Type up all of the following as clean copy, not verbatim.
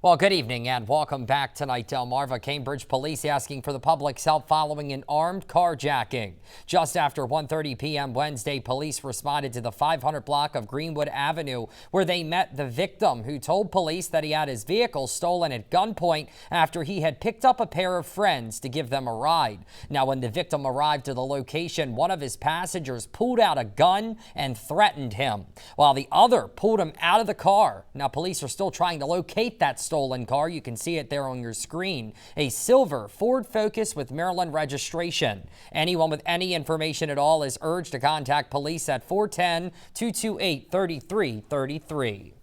Well, good evening and welcome back tonight. Delmarva Cambridge police asking for the public's help following an armed carjacking. Just after 1:30 p.m. Wednesday, police responded to the 500 block of Greenwood Avenue where they met the victim, who told police that he had his vehicle stolen at gunpoint after he had picked up a pair of friends to give them a ride. Now, when the victim arrived to the location, one of his passengers pulled out a gun and threatened him, while the other pulled him out of the car. Now, police are still trying to locate that stolen car. You can see it there on your screen. A silver Ford Focus with Maryland registration. Anyone with any information at all is urged to contact police at 410-228-3333.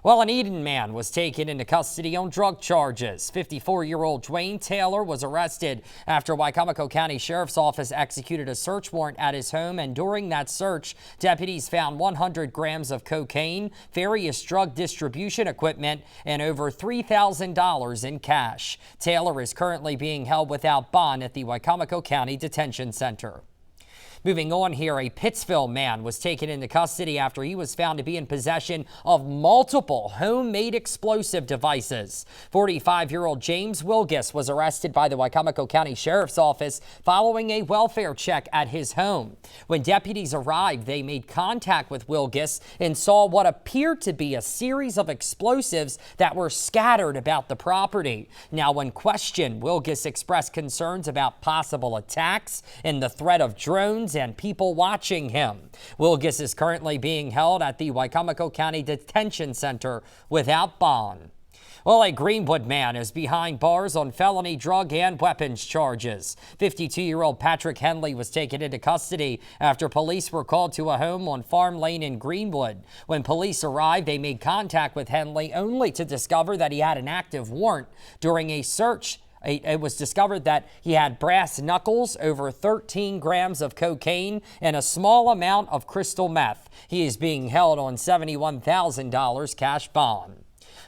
Well, an Eden man was taken into custody on drug charges. 54-year-old Dwayne Taylor was arrested after Wicomico County Sheriff's Office executed a search warrant at his home, and during that search, deputies found 100 grams of cocaine, various drug distribution equipment, and over $3,000 in cash. Taylor is currently being held without bond at the Wicomico County Detention Center. Moving on here, a Pittsville man was taken into custody after he was found to be in possession of multiple homemade explosive devices. 45-year-old James Wilgus was arrested by the Wicomico County Sheriff's Office following a welfare check at his home. When deputies arrived, they made contact with Wilgus and saw what appeared to be a series of explosives that were scattered about the property. Now, when questioned, Wilgus expressed concerns about possible attacks and the threat of drones and people watching him. Wilgus is currently being held at the Wicomico County Detention Center without bond. Well, a Greenwood man is behind bars on felony drug and weapons charges. 52-year-old Patrick Henley was taken into custody after police were called to a home on Farm Lane in Greenwood. When police arrived, they made contact with Henley only to discover that he had an active warrant. During a search, it was discovered that he had brass knuckles, over 13 grams of cocaine, and a small amount of crystal meth. He is being held on $71,000 cash bond.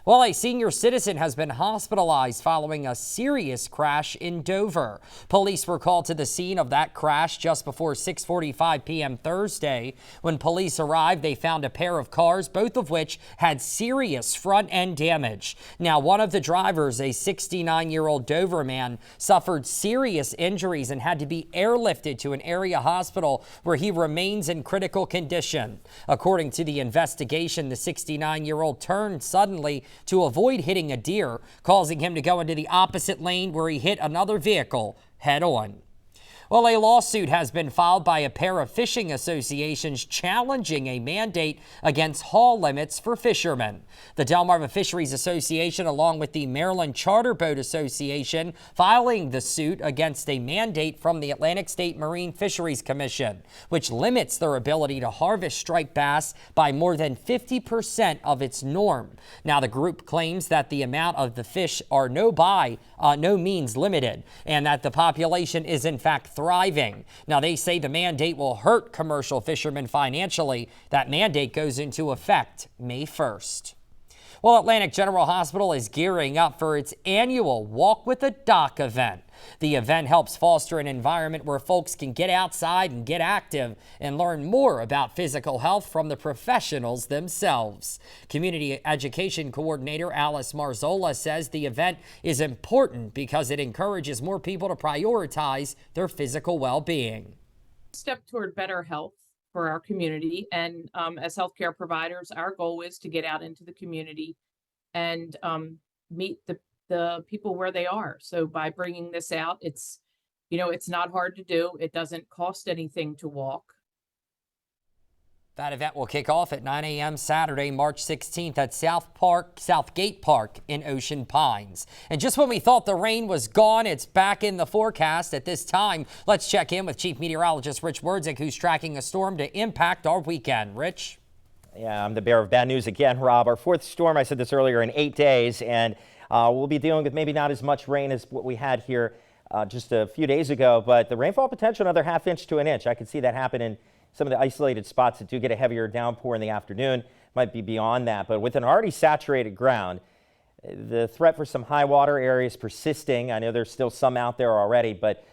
Well, a senior citizen has been hospitalized following a serious crash in Dover. Police were called to the scene of that crash just before 6:45 p.m. Thursday. When police arrived, they found a pair of cars, both of which had serious front-end damage. Now, one of the drivers, a 69-year-old Dover man, suffered serious injuries and had to be airlifted to an area hospital where he remains in critical condition. According to the investigation, the 69-year-old turned suddenly to avoid hitting a deer, causing him to go into the opposite lane where he hit another vehicle head on. Well, a lawsuit has been filed by a pair of fishing associations challenging a mandate against haul limits for fishermen. The Delmarva Fisheries Association, along with the Maryland Charter Boat Association, filing the suit against a mandate from the Atlantic State Marine Fisheries Commission, which limits their ability to harvest striped bass by more than 50% of its norm. Now, the group claims that the amount of the fish are no means limited, and that the population is in fact thriving. Now, they say the mandate will hurt commercial fishermen financially. That mandate goes into effect May 1st. Well, Atlantic General Hospital is gearing up for its annual Walk with a Doc event. The event helps foster an environment where folks can get outside and get active and learn more about physical health from the professionals themselves. Community Education Coordinator Alice Marzola says the event is important because it encourages more people to prioritize their physical well-being. Step toward better health for our community, and as healthcare providers, our goal is to get out into the community and meet the people where they are. So by bringing this out, it's not hard to do. It doesn't cost anything to walk. That event will kick off at 9 a.m. Saturday, March 16th at Southgate Park in Ocean Pines. And just when we thought the rain was gone, it's back in the forecast. At this time, let's check in with Chief Meteorologist Rich Werdzik, who's tracking a storm to impact our weekend. Rich? Yeah, I'm the bearer of bad news again, Rob. Our fourth storm, I said this earlier, in 8 days, and we'll be dealing with maybe not as much rain as what we had here just a few days ago, but the rainfall potential, another ½ inch to an inch. I could see that happen in some of the isolated spots that do get a heavier downpour in the afternoon. Might be beyond that, but with an already saturated ground, the threat for some high water areas persisting. I know there's still some out there already, but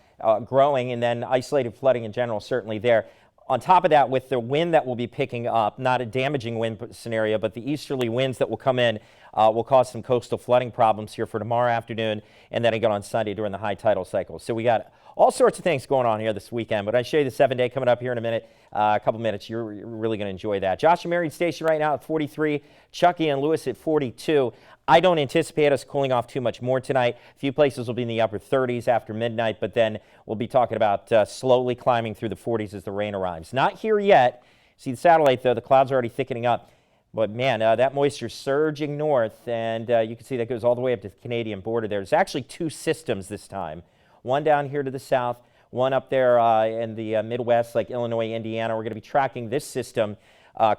growing, and then isolated flooding in general certainly there. On top of that, with the wind that will be picking up, not a damaging wind scenario, but the easterly winds that will come in, will cause some coastal flooding problems here for tomorrow afternoon and then again on Sunday during the high tidal cycle. So we got all sorts of things going on here this weekend, but I show you the 7-day coming up here in a minute, a couple minutes. You're really going to enjoy that. Josh and Marion Station right now at 43, Chucky and Lewis at 42. I don't anticipate us cooling off too much more tonight. A few places will be in the upper 30s after midnight, but then we'll be talking about slowly climbing through the 40s as the rain arrives. Not here yet. See the satellite, though, the clouds are already thickening up. But, man, that moisture surging north, and you can see that goes all the way up to the Canadian border there. There's actually two systems this time. One down here to the south, one up there in the Midwest, like Illinois, Indiana. We're going to be tracking this system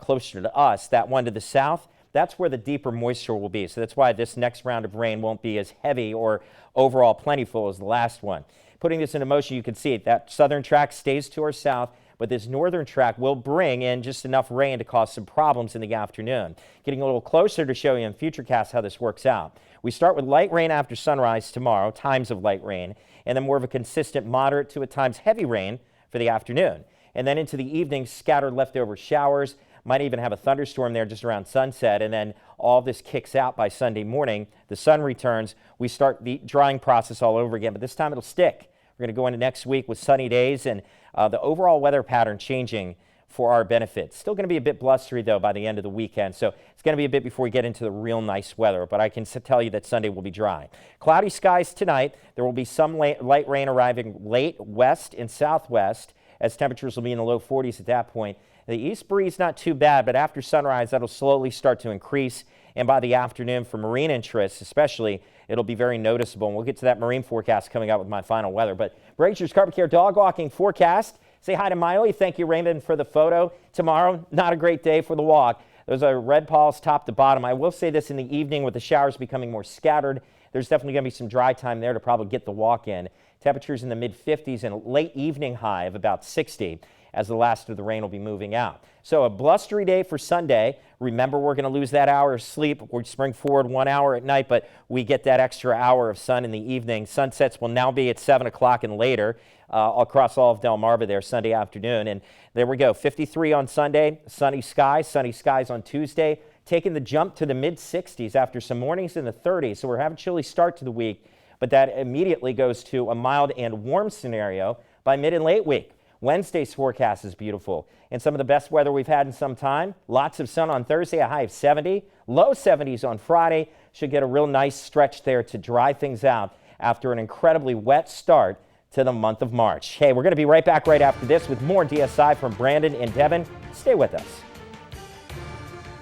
closer to us. That one to the south, that's where the deeper moisture will be. So that's why this next round of rain won't be as heavy or overall plentiful as the last one. Putting this into motion, you can see it. That southern track stays to our south, but this northern track will bring in just enough rain to cause some problems in the afternoon. Getting a little closer to show you in Futurecast how this works out. We start with light rain after sunrise tomorrow, times of light rain, and then more of a consistent moderate to at times heavy rain for the afternoon. And then into the evening, scattered leftover showers. Might even have a thunderstorm there just around sunset, and then all this kicks out by Sunday morning. The sun returns. We start the drying process all over again, but this time it'll stick. We're going to go into next week with sunny days and the overall weather pattern changing for our benefit. Still going to be a bit blustery, though, by the end of the weekend, so it's going to be a bit before we get into the real nice weather, but I can tell you that Sunday will be dry. Cloudy skies tonight. There will be some light rain arriving late west and southwest, as temperatures will be in the low 40s at that point. The east breeze not too bad, but after sunrise, that'll slowly start to increase. And by the afternoon, for marine interests especially, it'll be very noticeable. And we'll get to that marine forecast coming out with my final weather. But Brazier's Carpet Care dog walking forecast. Say hi to Miley. Thank you, Raymond, for the photo. Tomorrow, not a great day for the walk. Those are red palls top to bottom. I will say this in the evening with the showers becoming more scattered. There's definitely going to be some dry time there to probably get the walk in. Temperatures in the mid-50s and a late evening high of about 60 as the last of the rain will be moving out. So a blustery day for Sunday. Remember, we're going to lose that hour of sleep. We'll spring forward 1 hour at night, but we get that extra hour of sun in the evening. Sunsets will now be at 7 o'clock and later across all of Delmarva there Sunday afternoon. And there we go, 53 on Sunday, sunny skies on Tuesday, taking the jump to the mid-60s after some mornings in the 30s. So we're having a chilly start to the week, but that immediately goes to a mild and warm scenario by mid and late week. Wednesday's forecast is beautiful and some of the best weather we've had in some time. Lots of sun on Thursday, a high of 70, low 70s on Friday. Should get a real nice stretch there to dry things out after an incredibly wet start to the month of March. Hey, we're going to be right back right after this with more DSI from Brandon and Devin. Stay with us.